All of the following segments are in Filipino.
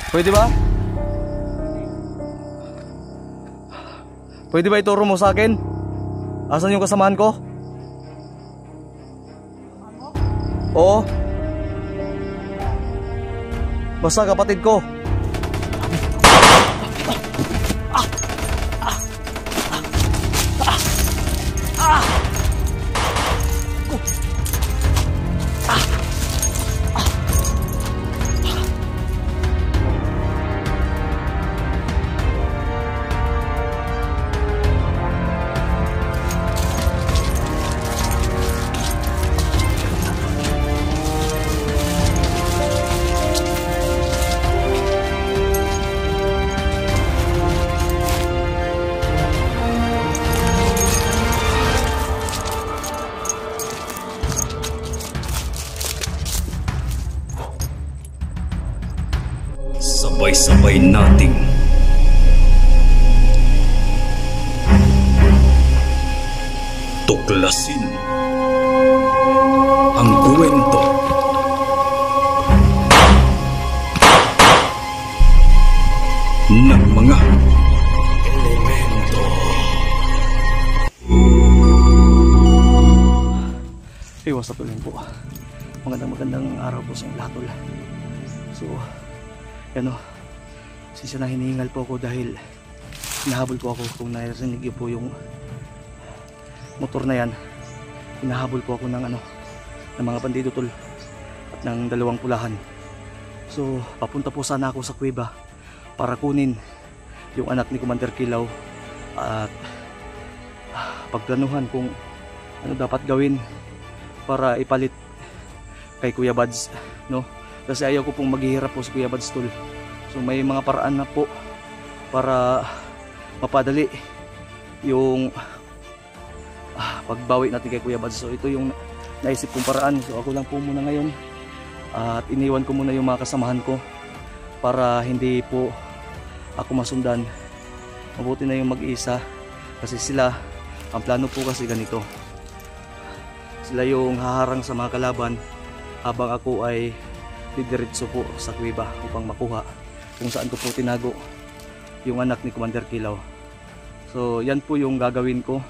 Pwede ba? Pwede ba ituro mo sa akin? Asan yung kasamahan ko? Oo. Basta kapatid ko. Sabay-sabay nating tuklasin ang kwento ng mga elemento. Hey, what's up po? Magandang araw po sa inyong lahat. So, yan o, siya na hinihingal po ako dahil hinahabol po ako. Kung narinig niyo po yung motor na yan, hinahabol po ako ng mga bandido tol at ng dalawang pulahan. So papunta po sana ako sa kuweba para kunin yung anak ni Commander Kilaw at pagplanuhan kung ano dapat gawin para ipalit kay Kuya Bads, no? Kasi ayaw ko pong maghihirap po si Kuya Bads tol. So may mga paraan na po para mapadali yung pagbawi natin kay Kuya Bads. So ito yung naisip kong paraan. So ako lang po muna ngayon at iniwan ko muna yung mga kasamahan ko para hindi po ako masundan. Mabuti na yung mag-isa kasi sila, ang plano po kasi ganito, sila yung haharang sa mga kalaban habang ako ay didiretso po sa kuweba upang makuha kung saan ko po tinago yung anak ni Commander Kilaw. So yan po yung gagawin ko.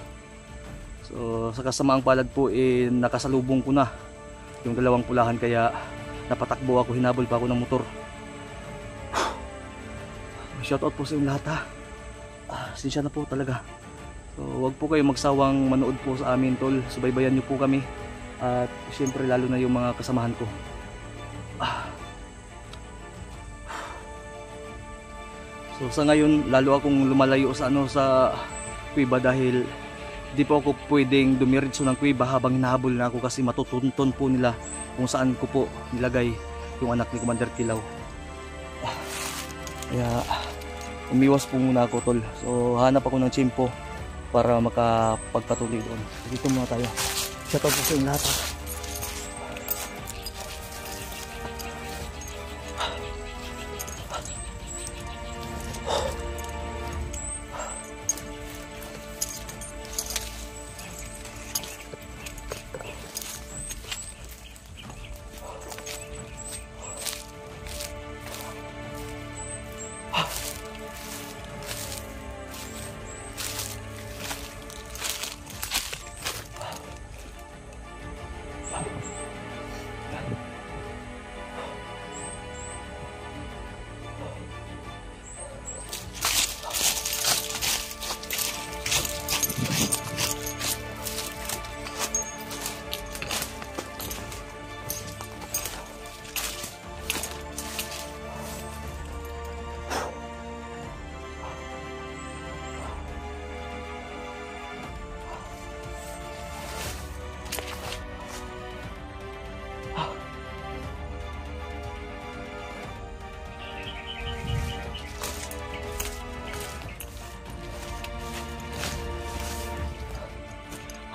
So sa kasamaang palad po nakasalubong ko na yung dalawang pulahan kaya napatakbo ako, hinabol pa ako ng motor. Shoutout po sa inyong lahat ha. Sinsya na po talaga. So wag po kayo magsawang manood po sa amin tol. Subaybayan nyo po kami at syempre lalo na yung mga kasamahan ko. So sa ngayon lalo akong lumalayo sa sa kuweba dahil di po ako pwedeng dumiretso ng kuweba habang hinahabol na ako kasi matutunton po nila kung saan ko po nilagay yung anak ni Commander Kilaw. Kaya umiwas po muna ako tol. So hanap ako ng tsimpo para makapagpatuloy doon. Dito muna tayo. Shoutout po sa inyo lahat ha.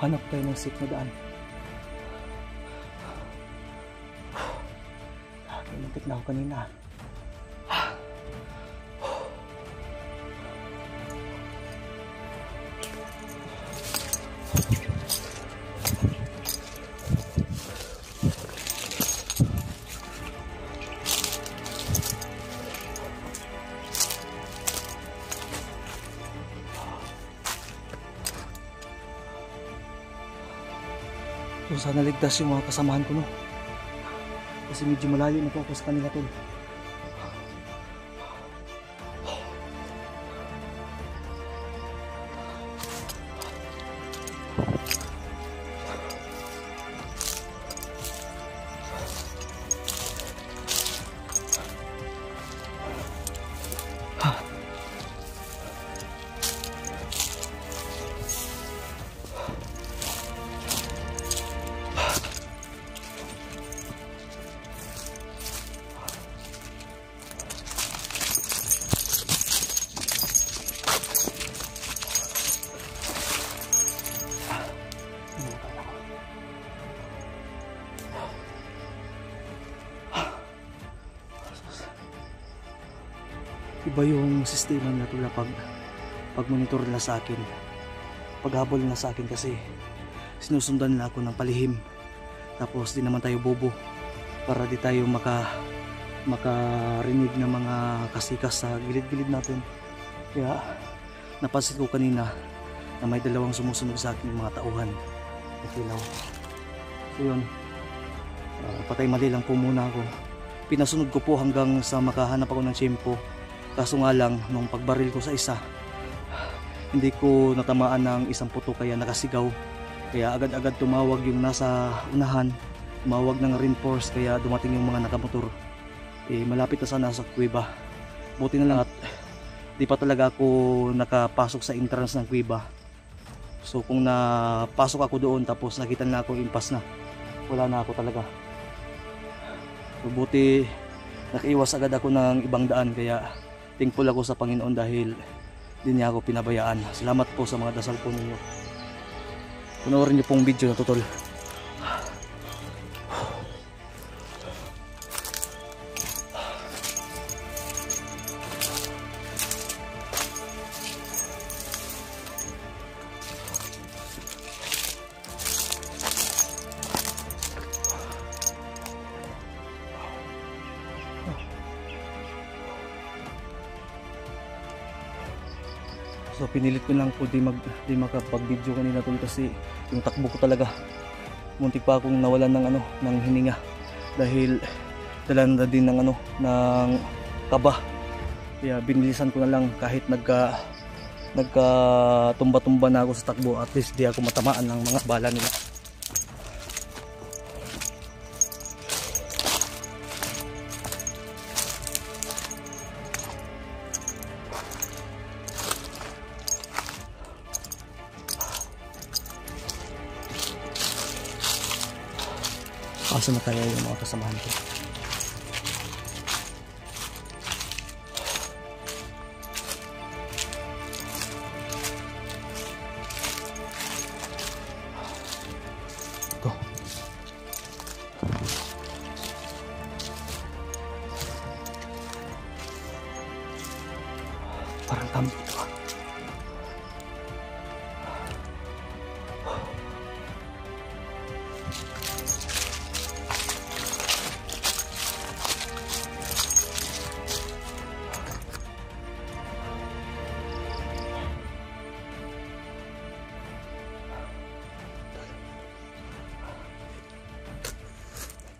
Hanap tayo ng safe na daan. Nalintik na ako kanina. So sana ligtas yung mga kasamahan ko, no? Kasi medyo malayo na po ako sa kanila, tol. Iba yung sistema nila tula pag monitor nila sa akin, paghabol nila sa akin, kasi sinusundan nila ako ng palihim. Tapos di naman tayo bobo para di tayo makarinig ng mga kasikas sa gilid-gilid natin. Kaya napansin ko kanina na may dalawang sumusunod sa akin, mga tauhan na kilaw. So yun, patay mali lang po muna ako. Pinasunod ko po hanggang sa makahanap ako ng tiyempo. Kaso nga lang, nung pagbaril ko sa isa, hindi ko natamaan ng isang puto, kaya nakasigaw. Kaya agad-agad tumawag yung nasa unahan, tumawag ng reinforce, kaya dumating yung mga nakamotor. Malapit na sana sa kuweba. Buti na lang at di pa talaga ako nakapasok sa entrance ng kuweba. So kung napasok ako doon tapos nakita na ako, impas na, wala na ako talaga. So buti nakaiwas agad ako ng ibang daan, kaya thankful ako sa Panginoon dahil di niya ako pinabayaan. Salamat po sa mga dasal po ninyo. Panoorin niyo pong video na to, tol. So pinilit ko lang po di makapag-video kanina, tol, kasi yung takbo ko talaga, muntik pa akong nawalan ng hininga dahil dala na din ng kaba. Kaya binilisan ko na lang, kahit nagka-tumba-tumba na ako sa takbo, at least di ako matamaan ng mga bala nila. Kaso na kaya yung mga kasamahan ko. Ito. Parang tambo ito.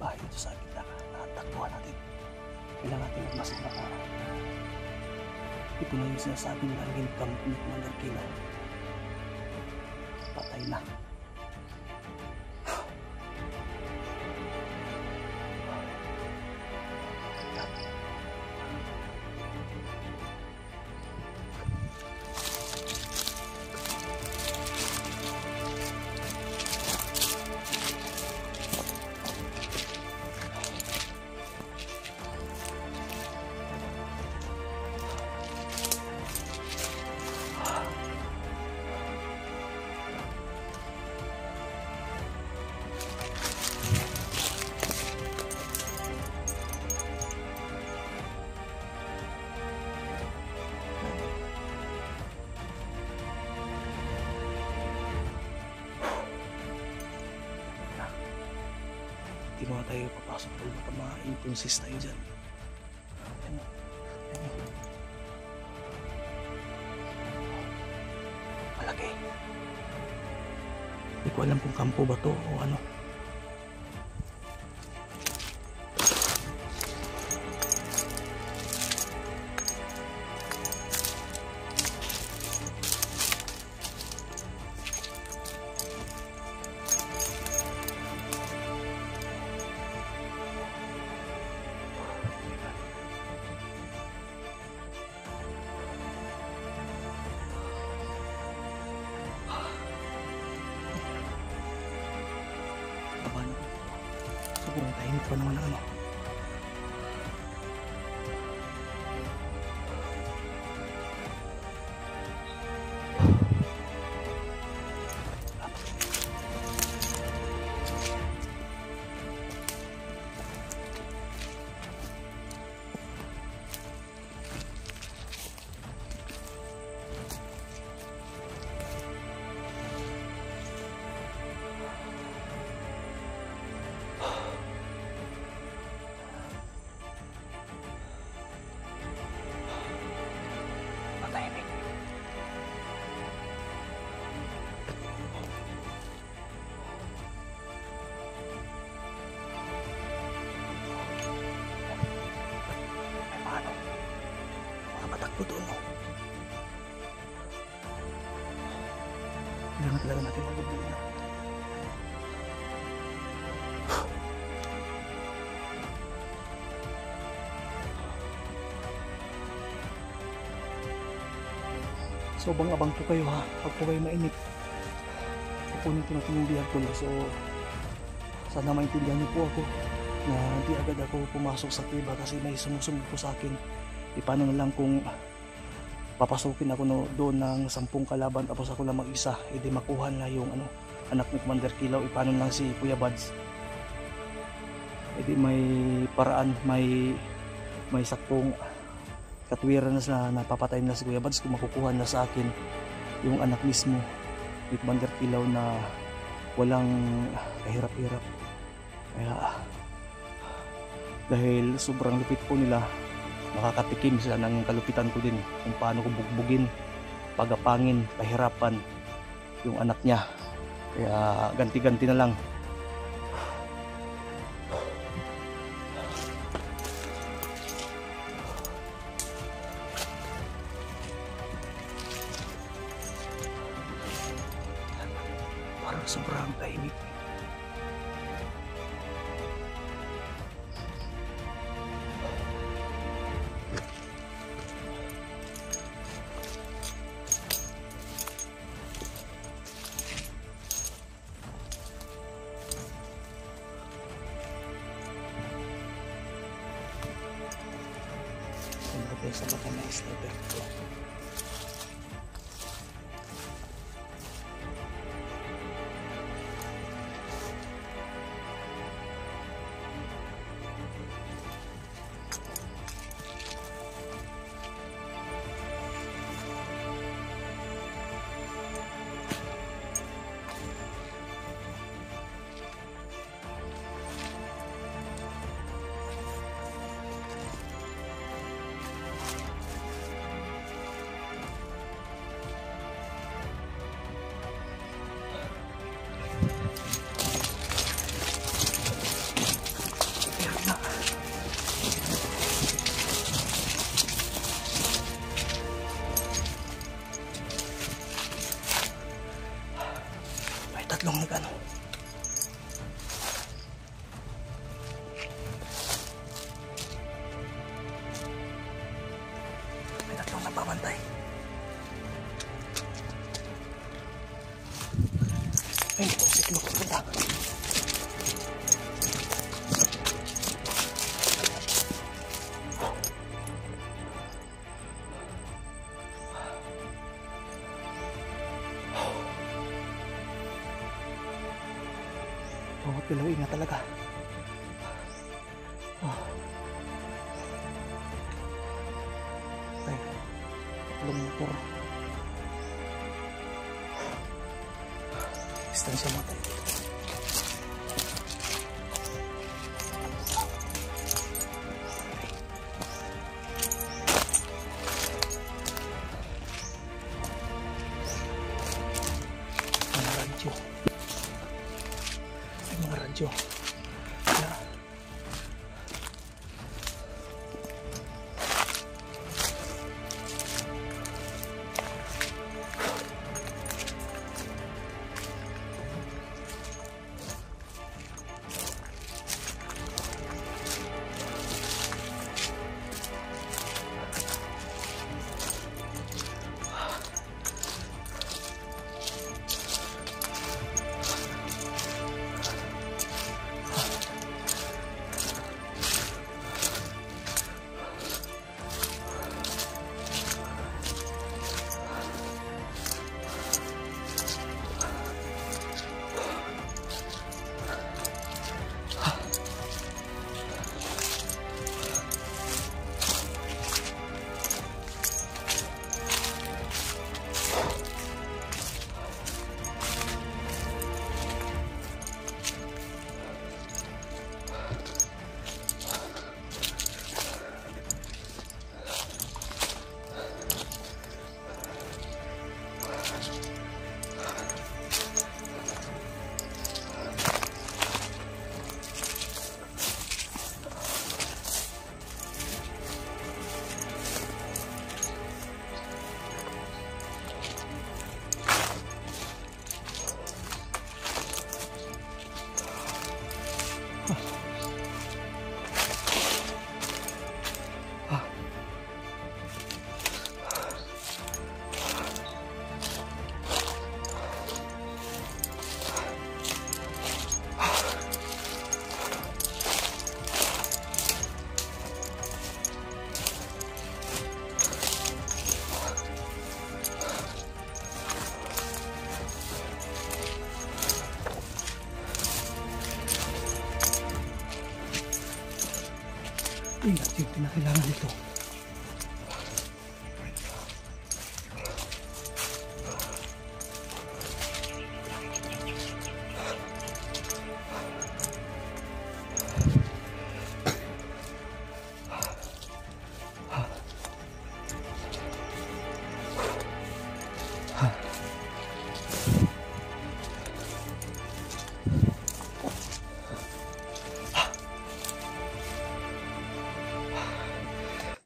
Bahay dito sa gitna, natakbuhan natin. Kailangan natin magmasid na para. Ito na yung sinasabi nila ng camp ni Commander Kilaw. Patay na. Hindi mga tayo papasok tayo, baka ma-influences tayo dyan. Malaki. Hindi ko alam kung kampo ba to o ano. pa naman ano. Matahimik. May paano? Mga patakbo doon, no? Kailangan talaga natin magbibigay na. So abang-abang po kayo ha, pag po kayo mainit kukunin po natin yung bihag ko. So sana maintindihan niyo po ako na hindi agad ako pumasok sa kuweba kasi may sumusunod po sa akin. Paano na lang kung papasukin ako doon ng 10 kalaban tapos ako lang mag-isa, edi makuha na yung anak ni Commander Kilaw. Paano lang si Kuya Buds, edi may paraan, may saktong katwiran na sa napapatay na si Kuya Buds kung makukuha na sa akin yung anak mismo ni Commander Kilaw na walang kahirap-hirap. Kaya dahil sobrang lupit po nila, makakatikim sila ng kalupitan ko din kung paano ko bugbugin, pagapangin, kahirapan yung anak niya. Kaya ganti-ganti na lang. Parang sobrang tahimik. Sa baka na sniper ko. Tatlong nagano. May tatlong nababantay. Ay, hindi ko si Kilo pupunta. Bawat galaw, ingat talaga. Ay, tatlong motor. Distansya natin. Mga radyo. Ingat yung pinakailangan nito.